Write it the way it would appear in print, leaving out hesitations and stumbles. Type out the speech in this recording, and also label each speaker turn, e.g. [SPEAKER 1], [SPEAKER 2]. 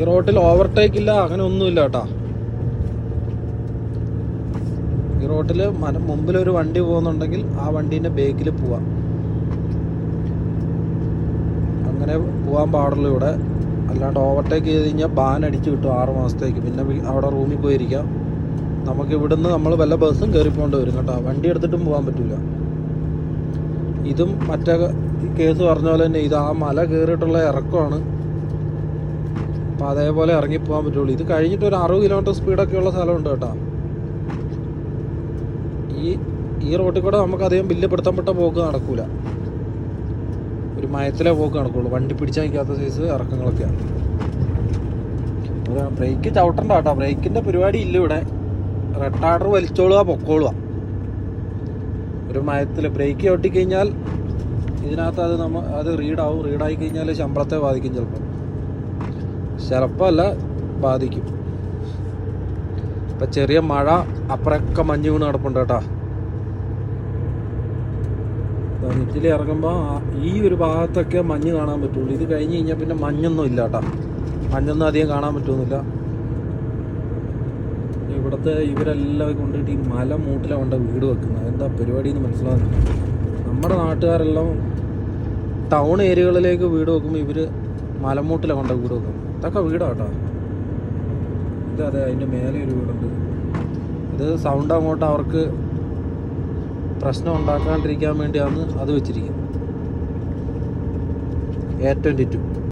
[SPEAKER 1] ഈ റോട്ടിൽ ഓവർടേക്ക് ഇല്ല, അങ്ങനെ ഒന്നുമില്ല കേട്ടോ. ഈ റോട്ടിൽ മുമ്പിലൊരു വണ്ടി പോകുന്നുണ്ടെങ്കിൽ ആ വണ്ടീൻ്റെ ബേക്കിൽ പോവാം, അങ്ങനെ പോകാൻ പാടുള്ളൂ ഇവിടെ. അല്ലാണ്ട് ഓവർടേക്ക് ചെയ്ത് കഴിഞ്ഞാൽ ബാൻ അടിച്ച് കിട്ടും 6 മാസത്തേക്ക്. പിന്നെ അവിടെ റൂമിൽ പോയിരിക്കാം. നമുക്ക് ഇവിടുന്ന് നമ്മൾ വല്ല ബസ്സും കയറി പോകേണ്ടി വരും കേട്ടോ. വണ്ടി എടുത്തിട്ടും പോകാൻ പറ്റില്ല. ഇതും മറ്റേ കേസ് പറഞ്ഞ പോലെ തന്നെ ഇത് ആ മല കയറിയിട്ടുള്ള ഇറക്കമാണ്. അപ്പം അതേപോലെ ഇറങ്ങിപ്പോകാൻ പറ്റുള്ളൂ. ഇത് കഴിഞ്ഞിട്ട് ഒരു 60 കിലോമീറ്റർ സ്പീഡൊക്കെ ഉള്ള സ്ഥലമുണ്ട് കേട്ടോ. ഈ റോട്ടിൽ കൂടെ നമുക്ക് അധികം ബില്ല് പോക്ക് നടക്കൂല. ഒരു മയത്തിലെ പോക്ക് നടക്കുള്ളൂ. വണ്ടി പിടിച്ചാൽ നിൽക്കാത്ത സൈസ് ഇറക്കങ്ങളൊക്കെയാണ്. ബ്രേക്ക് ചവിട്ടണ്ട കേട്ടോ. ബ്രേക്കിൻ്റെ പരിപാടി ഇല്ല ഇവിടെ. റെഡ് ആർഡർ വലിച്ചോളുക, പൊക്കോളുക. ഒരു മയത്തിൽ ബ്രേക്ക് ചവിട്ടിക്കഴിഞ്ഞാൽ ഇതിനകത്ത് അത് റീഡാവും. റീഡായി കഴിഞ്ഞാൽ ശമ്പളത്തെ ബാധിക്കും. ചിലപ്പോൾ അല്ല, ബാധിക്കും. ഇപ്പം ചെറിയ മഴ, അപ്പുറമൊക്കെ മഞ്ഞ് വീണ് കിടപ്പുണ്ട് കേട്ടോ. നെറ്റിൽ ഇറങ്ങുമ്പോൾ ഈ ഒരു ഭാഗത്തൊക്കെ മഞ്ഞ് കാണാൻ പറ്റുള്ളൂ. ഇത് കഴിഞ്ഞ് കഴിഞ്ഞാൽ പിന്നെ മഞ്ഞൊന്നും ഇല്ല കേട്ടോ. മഞ്ഞൊന്നും അധികം കാണാൻ പറ്റുന്നില്ല. ഇവിടുത്തെ ഇവരെല്ലാം കൊണ്ടിട്ട് ഈ മല മൂട്ടിലാണ് കൊണ്ട് വീട് വെക്കുന്നത്. എന്താ പരിപാടി എന്ന് മനസ്സിലാകുന്നില്ല. നമ്മുടെ നാട്ടുകാരെല്ലാം ടൗൺ ഏരിയകളിലേക്ക് വീട് വെക്കുമ്പോൾ ഇവർ മലമൂട്ടിലാണ് കൊണ്ട് വീട് വെക്കും. ഇതൊക്കെ വീടാട്ടോ. അതെ, അതിൻ്റെ മേലെ ഒരു വീടുണ്ട്. ഇത് സൗണ്ട് അങ്ങോട്ട് അവർക്ക് പ്രശ്നം ഉണ്ടാക്കാണ്ടിരിക്കാൻ വേണ്ടിയാണ് അത് വെച്ചിരിക്കുന്നത്. A22.